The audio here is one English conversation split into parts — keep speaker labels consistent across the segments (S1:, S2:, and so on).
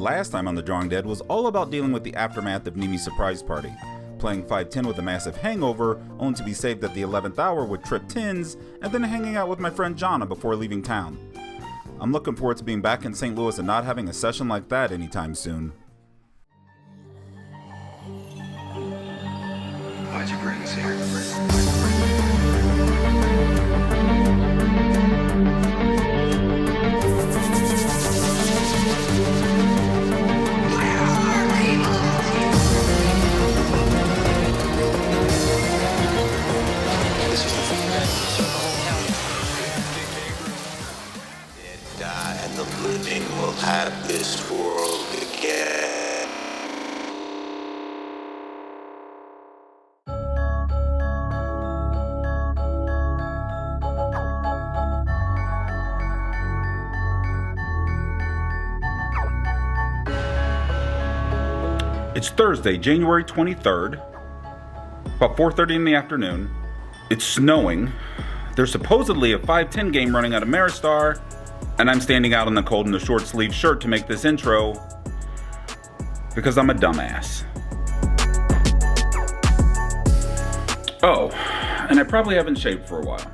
S1: last time on The Drawing Dead was all about dealing with the aftermath of Nimi's surprise party. Playing 510 with a massive hangover, only to be saved at the 11th hour with tripped tins, and then hanging out with my friend Jonna before leaving town. I'm looking forward to being back in St. Louis and not having a session like that anytime soon.
S2: Why'd you bring us here?
S3: And the living will have this world again.
S1: It's Thursday, January 23rd, about 4:30 in the afternoon. It's snowing. There's supposedly a 510 game running out of Ameristar, and I'm standing out in the cold in a short sleeve shirt to make this intro because I'm a dumbass. Oh, and I probably haven't shaved for a while.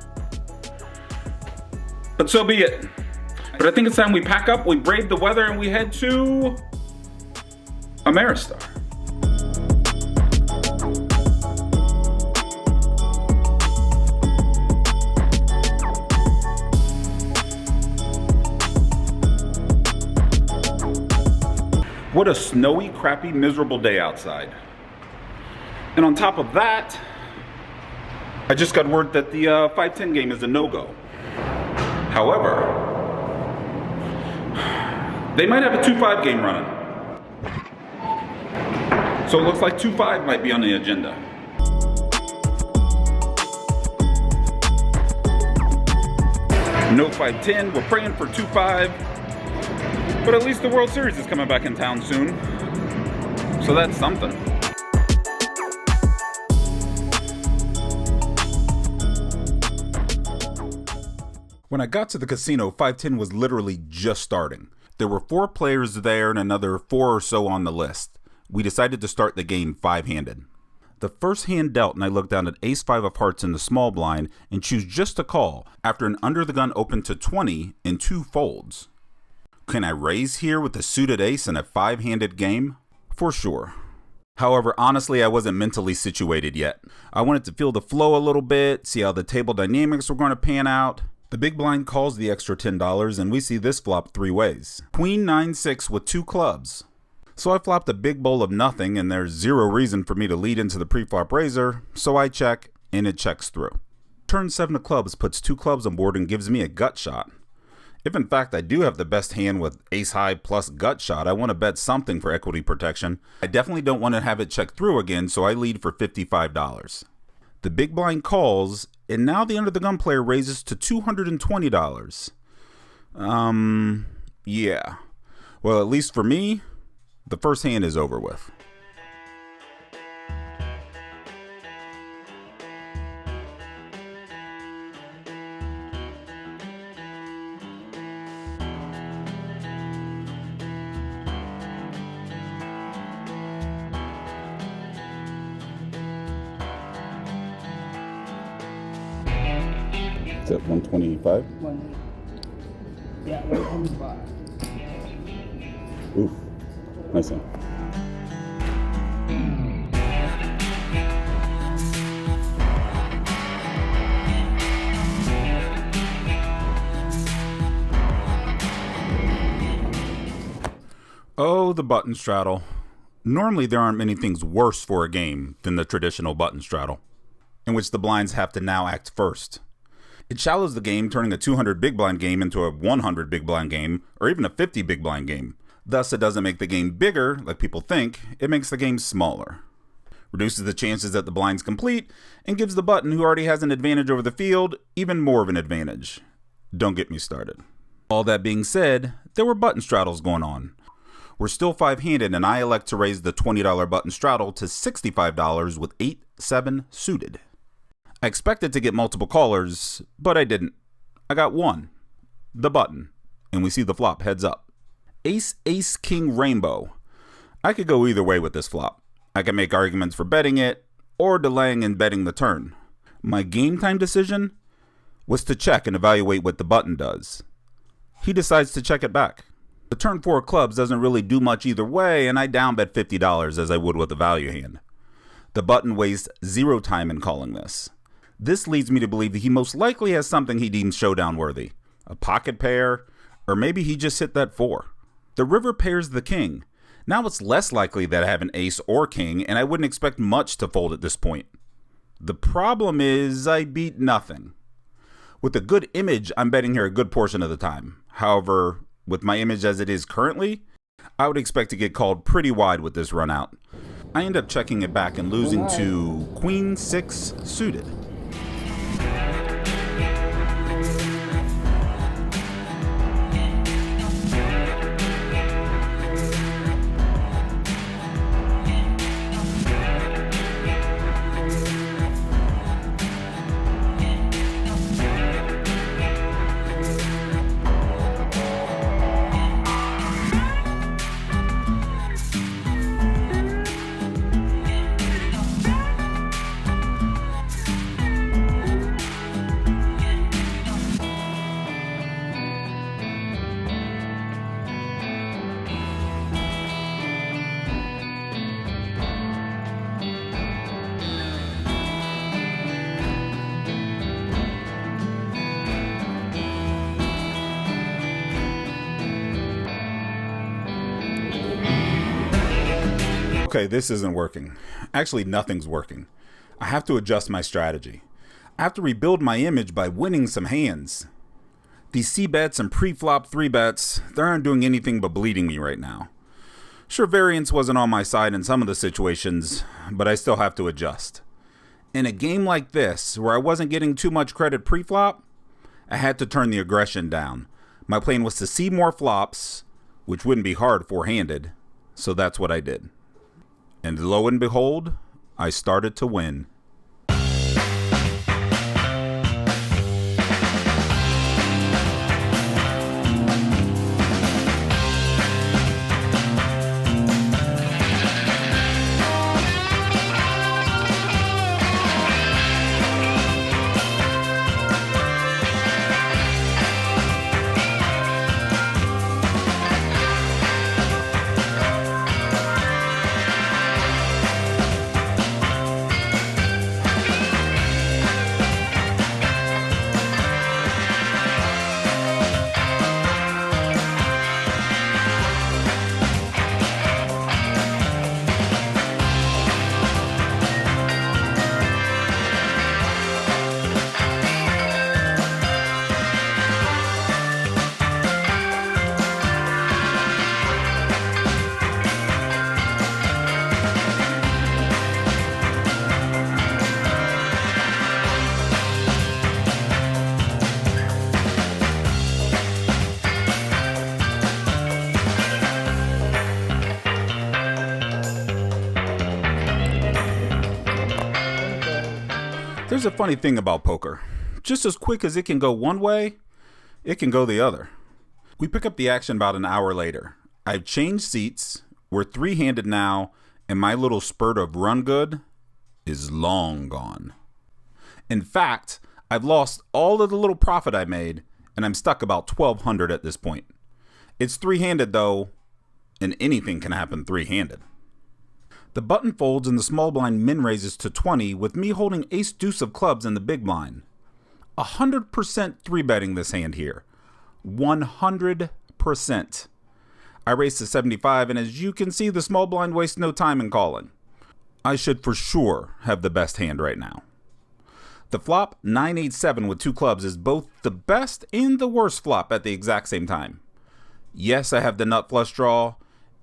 S1: But so be it. But I think it's time we pack up, we brave the weather, and we head to Ameristar. What a snowy, crappy, miserable day outside. And on top of that, I just got word that the 510 game is a no-go. However, they might have a 2-5 game running. So it looks like 2-5 might be on the agenda. No 510, we're praying for 2-5. But at least the World Series is coming back in town soon. So that's something. When I got to the casino, 510 was literally just starting. There were 4 players there and another 4 or so on the list. We decided to start the game 5-handed. The first hand dealt and I looked down at ace-5 of hearts in the small blind and choose just to call after an under the gun opened to 20 in 2 folds. Can I raise here with a suited ace in a 5-handed game? For sure. However, honestly, I wasn't mentally situated yet. I wanted to feel the flow a little bit, see how the table dynamics were going to pan out. The big blind calls the extra $10 and we see this flop 3 ways. Queen 9-6 with 2 clubs. So I flopped a big bowl of nothing and there's zero reason for me to lead into the pre-flop raiser, so I check and it checks through. Turn 7 of clubs puts 2 clubs on board and gives me a gut shot. If in fact I do have the best hand with ace high plus gut shot, I want to bet something for equity protection. I definitely don't want to have it check through again, so I lead for $55. The big blind calls, and now the under the gun player raises to $220. Yeah. Well, at least for me, the first hand is over with. Is that 125?
S4: Yeah, 125.
S1: Oof. Nice one. Oh, the button straddle. Normally there aren't many things worse for a game than the traditional button straddle, in which the blinds have to now act first. It shallows the game, turning a 200 big blind game into a 100 big blind game, or even a 50 big blind game. Thus, it doesn't make the game bigger, like people think, it makes the game smaller. Reduces the chances that the blind's complete, and gives the button, who already has an advantage over the field, even more of an advantage. Don't get me started. All that being said, there were button straddles going on. We're still 5-handed, and I elect to raise the $20 button straddle to $65 with 8-7 suited. I expected to get multiple callers, but I didn't. I got one, the button, and we see the flop heads up. Ace, Ace, King, Rainbow. I could go either way with this flop. I can make arguments for betting it or delaying and betting the turn. My game time decision was to check and evaluate what the button does. He decides to check it back. The turn 4 clubs doesn't really do much either way, and I down bet $50 as I would with a value hand. The button wastes 0 time in calling this. This leads me to believe that he most likely has something he deems showdown worthy. A pocket pair, or maybe he just hit that 4. The river pairs the king. Now it's less likely that I have an ace or king, and I wouldn't expect much to fold at this point. The problem is I beat nothing. With a good image, I'm betting here a good portion of the time. However, with my image as it is currently, I would expect to get called pretty wide with this run out. I end up checking it back and losing to Queen 6 suited. Okay, this isn't working. Actually, nothing's working. I have to adjust my strategy. I have to rebuild my image by winning some hands. These C-bets and pre-flop 3-bets, they aren't doing anything but bleeding me right now. Sure, variance wasn't on my side in some of the situations, but I still have to adjust. In a game like this, where I wasn't getting too much credit pre-flop, I had to turn the aggression down. My plan was to see more flops, which wouldn't be hard four-handed, so that's what I did. And lo and behold, I started to win. There's a funny thing about poker. Just as quick as it can go one way, it can go the other. We pick up the action about an hour later. I've changed seats, we're three-handed now, and my little spurt of run good is long gone. In fact, I've lost all of the little profit I made, and I'm stuck about $1,200 at this point. It's three-handed though, and anything can happen three-handed. The button folds and the small blind min raises to 20 with me holding ace deuce of clubs in the big blind. 100% three betting this hand here. 100%. I raised to 75 and as you can see the small blind wastes no time in calling. I should for sure have the best hand right now. The flop 9-8-7 with two clubs is both the best and the worst flop at the exact same time. Yes, I have the nut flush draw,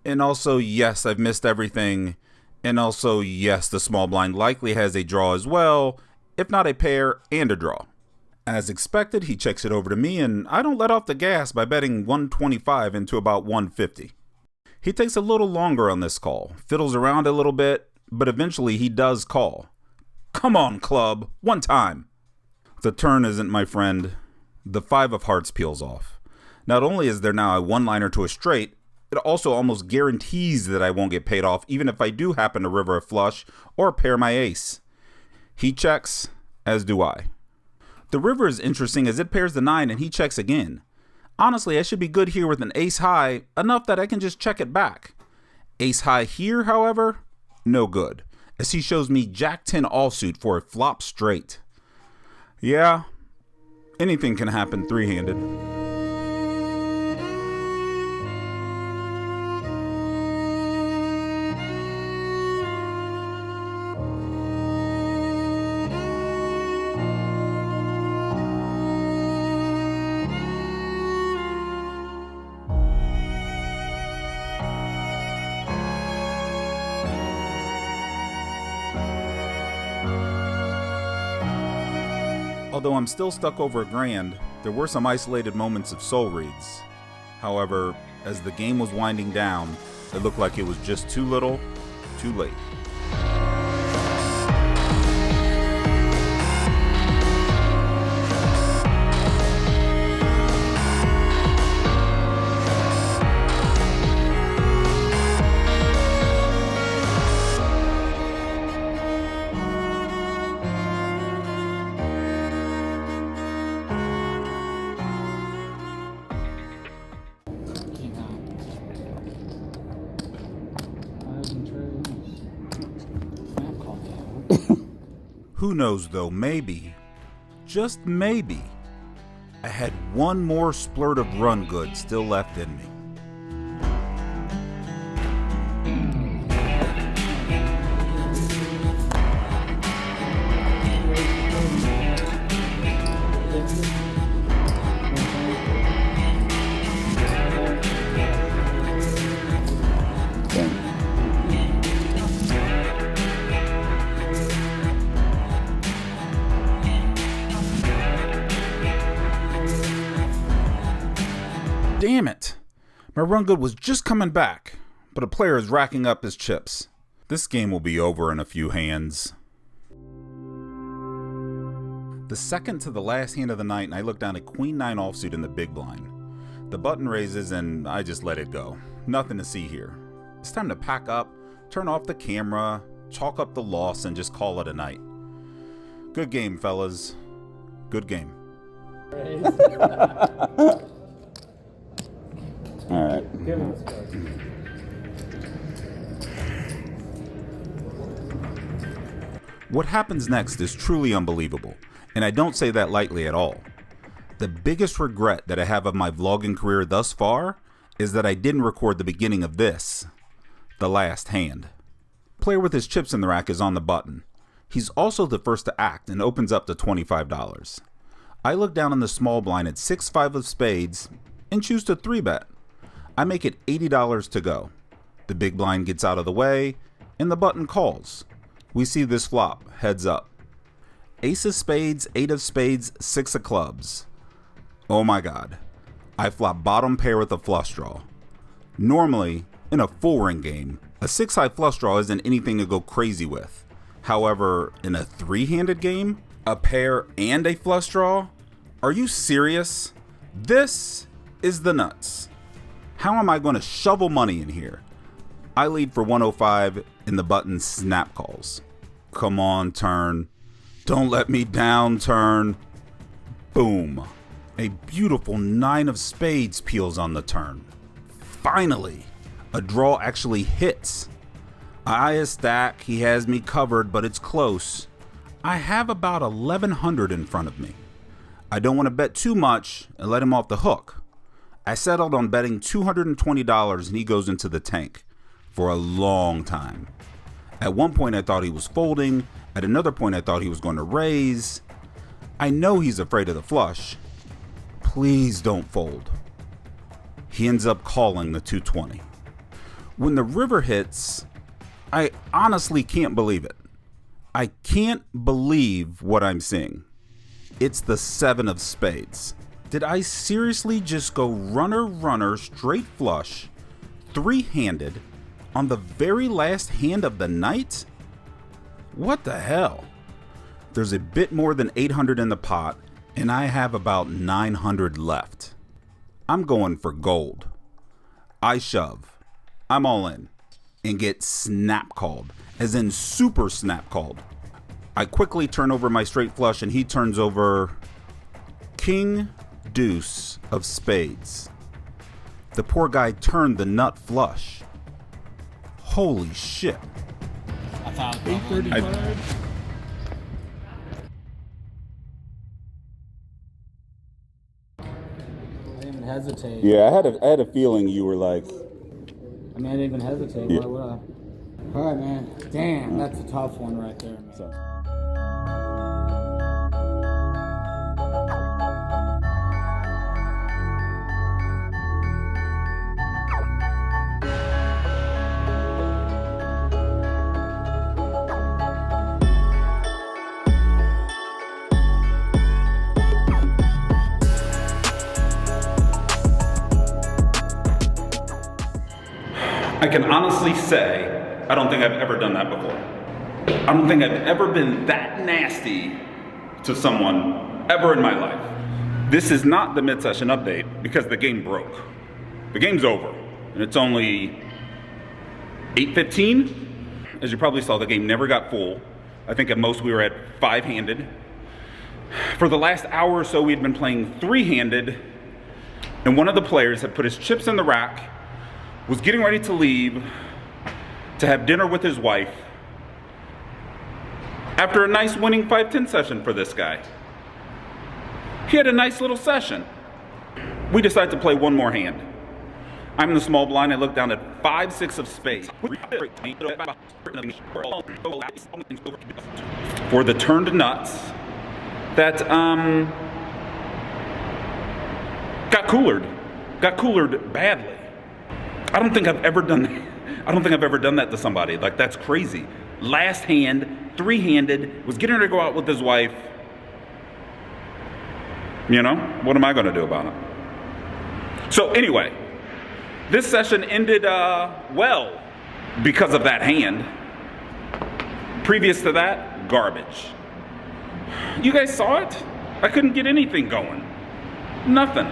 S1: and also yes, I've missed everything. And also, yes, the small blind likely has a draw as well, if not a pair and a draw. As expected, he checks it over to me, and I don't let off the gas by betting 125 into about 150. He takes a little longer on this call, fiddles around a little bit, but eventually he does call. Come on, club, one time. The turn isn't my friend. The 5 of hearts peels off. Not only is there now a one-liner to a straight, It also almost guarantees that I won't get paid off even if I do happen to river a flush or pair my ace. He checks, as do I. The river is interesting as it pairs the 9 and he checks again. Honestly, I should be good here with an ace high, enough that I can just check it back. Ace high here, however, no good, as he shows me Jack 10 offsuit for a flop straight. Yeah, anything can happen three-handed. Although I'm still stuck over $1,000, there were some isolated moments of soul reads. However, as the game was winding down, it looked like it was just too little, too late. Who knows though, maybe, just maybe, I had one more splurt of run good still left in me. Damn it! My run good was just coming back, but a player is racking up his chips. This game will be over in a few hands. The second to the last hand of the night, and I look down at Queen 9 offsuit in the big blind. The button raises and I just let it go. Nothing to see here. It's time to pack up, turn off the camera, chalk up the loss, and just call it a night. Good game, fellas. Good game. All right. What happens next is truly unbelievable, and I don't say that lightly at all. The biggest regret that I have of my vlogging career thus far is that I didn't record the beginning of this, the last hand. Player with his chips in the rack is on the button. He's also the first to act and opens up to $25. I look down on the small blind at 6-5 of spades and choose to 3-bet. I make it $80 to go. The big blind gets out of the way, and the button calls. We see this flop, heads up. Ace of spades, 8 of spades, 6 of clubs. Oh my god. I flop bottom pair with a flush draw. Normally, in a full ring game, a 6-high flush draw isn't anything to go crazy with. However, in a 3-handed game, a pair and a flush draw? Are you serious? This is the nuts. How am I going to shovel money in here? I lead for 105 and the button snap calls. Come on, turn. Don't let me down, turn. Boom. A beautiful 9 of spades peels on the turn. Finally, a draw actually hits. I eye a stack, he has me covered, but it's close. I have about 1100 in front of me. I don't want to bet too much and let him off the hook. I settled on betting $220 and he goes into the tank for a long time. At one point I thought he was folding, at another point I thought he was going to raise. I know he's afraid of the flush. Please don't fold. He ends up calling the 220. When the river hits, I honestly can't believe it. I can't believe what I'm seeing. It's the 7 of spades. Did I seriously just go runner straight flush, 3-handed, on the very last hand of the night? What the hell? There's a bit more than 800 in the pot, and I have about 900 left. I'm going for gold. I shove. I'm all in. And get snap called. As in super snap called. I quickly turn over my straight flush and he turns over King Deuce of Spades. The poor guy turned the nut flush. Holy shit.
S2: I thought
S4: 835.
S2: I didn't even hesitate.
S1: Yeah, I had a feeling you were like,
S2: I mean, I didn't even hesitate.
S1: Yeah.
S2: Why would I? All right, man. Damn, that's a tough one right there, man.
S1: so. I can honestly say, I don't think I've ever done that before. I don't think I've ever been that nasty to someone ever in my life. This is not the mid-session update because the game broke. The game's over, and it's only 8:15. As you probably saw, the game never got full. I think at most we were at 5-handed. For the last hour or so, we'd been playing 3-handed, and one of the players had put his chips in the rack, was getting ready to leave to have dinner with his wife after a nice winning 5-10 session for this guy. He had a nice little session. We decided to play one more hand. I'm in the small blind. I look down at 5-6 of spades. For the turned nuts that got coolered badly. I don't think I've ever done that to somebody. Like, that's crazy. Last hand, 3-handed, was getting ready to go out with his wife. You know, what am I going to do about it? So anyway, this session ended well because of that hand. Previous to that, garbage. You guys saw it? I couldn't get anything going. Nothing.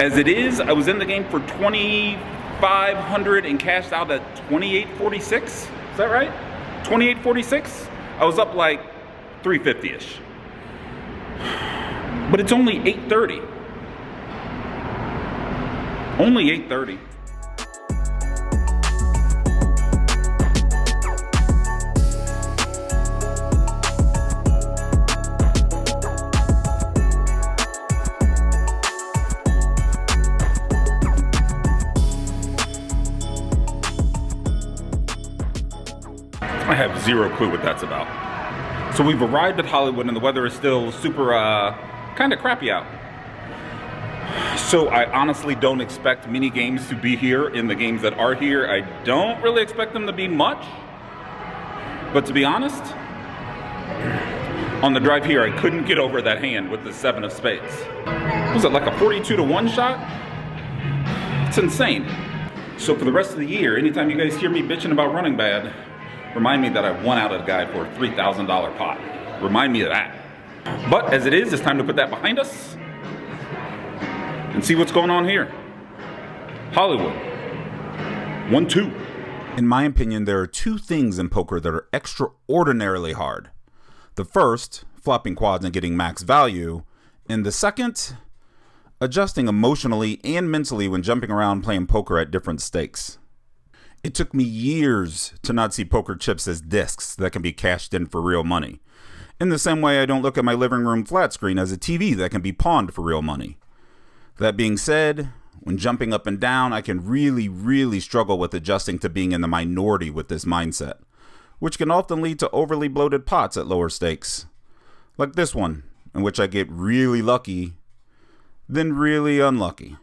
S1: As it is, I was in the game for 2,500 and cashed out at 28.46. Is that right? 28.46? I was up like 350-ish. But it's only 8:30. Only 8:30. I have zero clue what that's about. So we've arrived at Hollywood and the weather is still super kind of crappy out. So I honestly don't expect many games to be here. In the games that are here, I don't really expect them to be much. But to be honest, on the drive here, I couldn't get over that hand with the 7 of spades. Was it like a 42-1 shot? It's insane. So for the rest of the year, anytime you guys hear me bitching about running bad, remind me that I won out a guy for a $3,000 pot. Remind me of that. But as it is, it's time to put that behind us and see what's going on here. Hollywood. 1-2. In my opinion, there are 2 things in poker that are extraordinarily hard. The first, flopping quads and getting max value. And the second, adjusting emotionally and mentally when jumping around playing poker at different stakes. It took me years to not see poker chips as discs that can be cashed in for real money. In the same way I don't look at my living room flat screen as a TV that can be pawned for real money. That being said, when jumping up and down, I can really struggle with adjusting to being in the minority with this mindset, which can often lead to overly bloated pots at lower stakes. Like this one, in which I get really lucky, then really unlucky.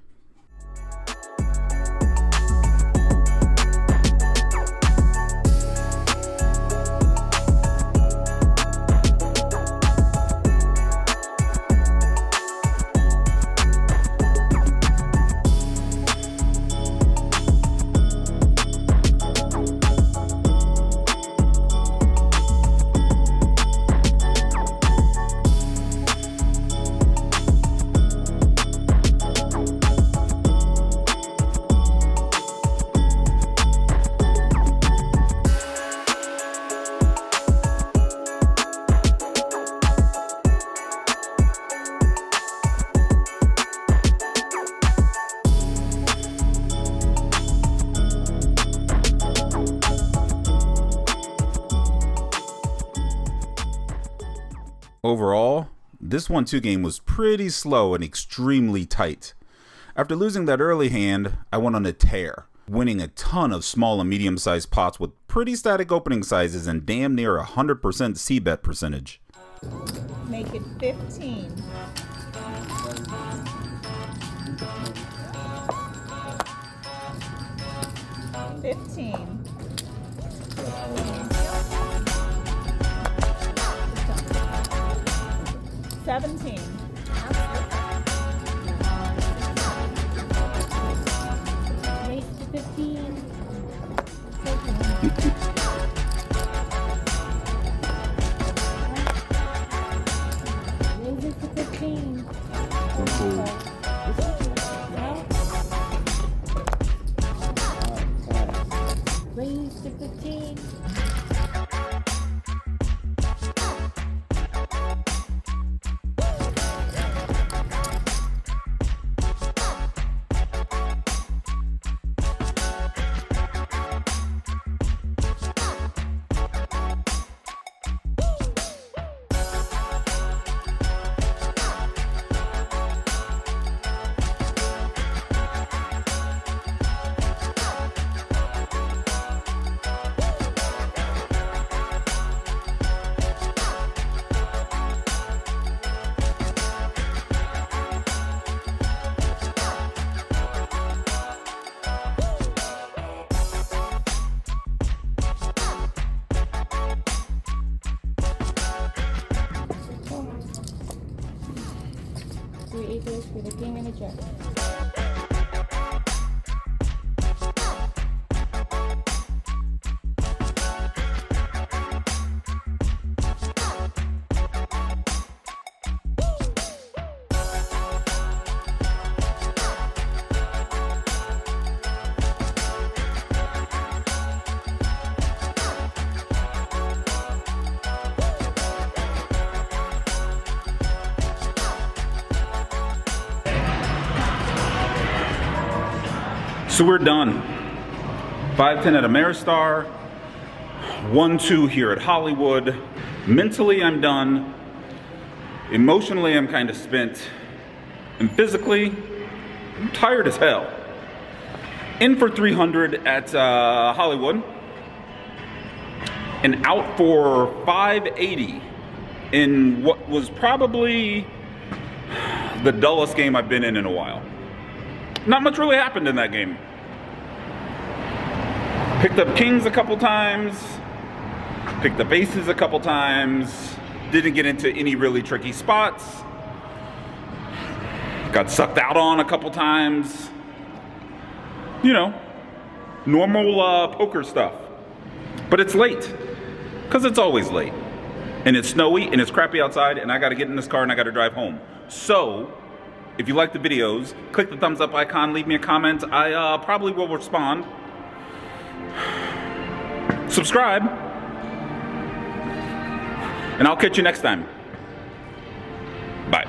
S1: Overall, this 1-2 game was pretty slow and extremely tight. After losing that early hand, I went on a tear, winning a ton of small and medium-sized pots with pretty static opening sizes and damn near 100% c-bet percentage.
S5: Make it 15. 15. 17.
S6: Raise to 15. Raise it to 15. Raise to 15. Three acres for the king and the jack.
S1: So we're done. 5-10 at Ameristar, 1-2 here at Hollywood. Mentally, I'm done. Emotionally, I'm kind of spent. And physically, I'm tired as hell. In for 300 at Hollywood. And out for 580 in what was probably the dullest game I've been in a while. Not much really happened in that game. Picked up kings a couple times, picked up aces a couple times, didn't get into any really tricky spots, got sucked out on a couple times. You know, normal poker stuff. But it's late, because it's always late. And it's snowy and it's crappy outside and I gotta get in this car and I gotta drive home. So, if you like the videos, click the thumbs up icon, leave me a comment. I probably will respond. Subscribe. And I'll catch you next time. Bye.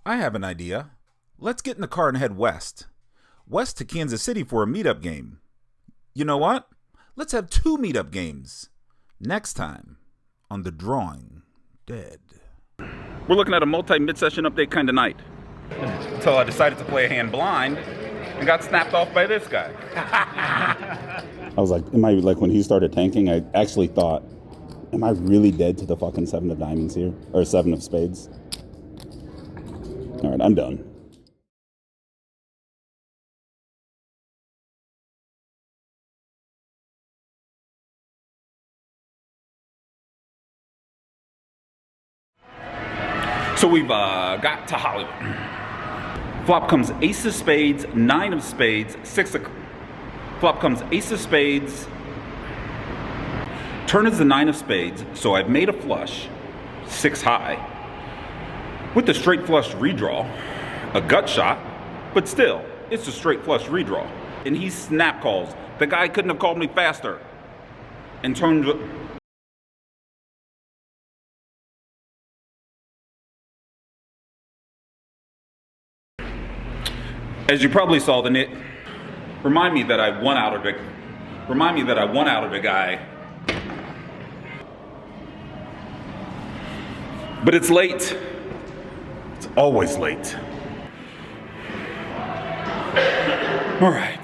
S1: I have an idea. Let's get in the car and head west. West to Kansas City for a meetup game. You know what? Let's have 2 meetup games next time on The Drawing Dead. We're looking at a multi-mid-session update kind of night. Until I decided to play a hand blind and got snapped off by this guy.
S7: I was like, when he started tanking, I actually thought, am I really dead to the fucking 7 of diamonds here? Or 7 of spades? All right, I'm done.
S1: So we've got to Hollywood. Flop comes ace of spades, 9 of spades, 6 of... Flop comes ace of spades. Turn is the 9 of spades, so I've made a flush, 6 high. With the straight flush redraw, a gut shot, but still, it's a straight flush redraw. And he snap calls. The guy couldn't have called me faster. And turned... As you probably saw, Remind me that I won out of it. Remind me that I won out of a guy. But it's late. It's always late. All right.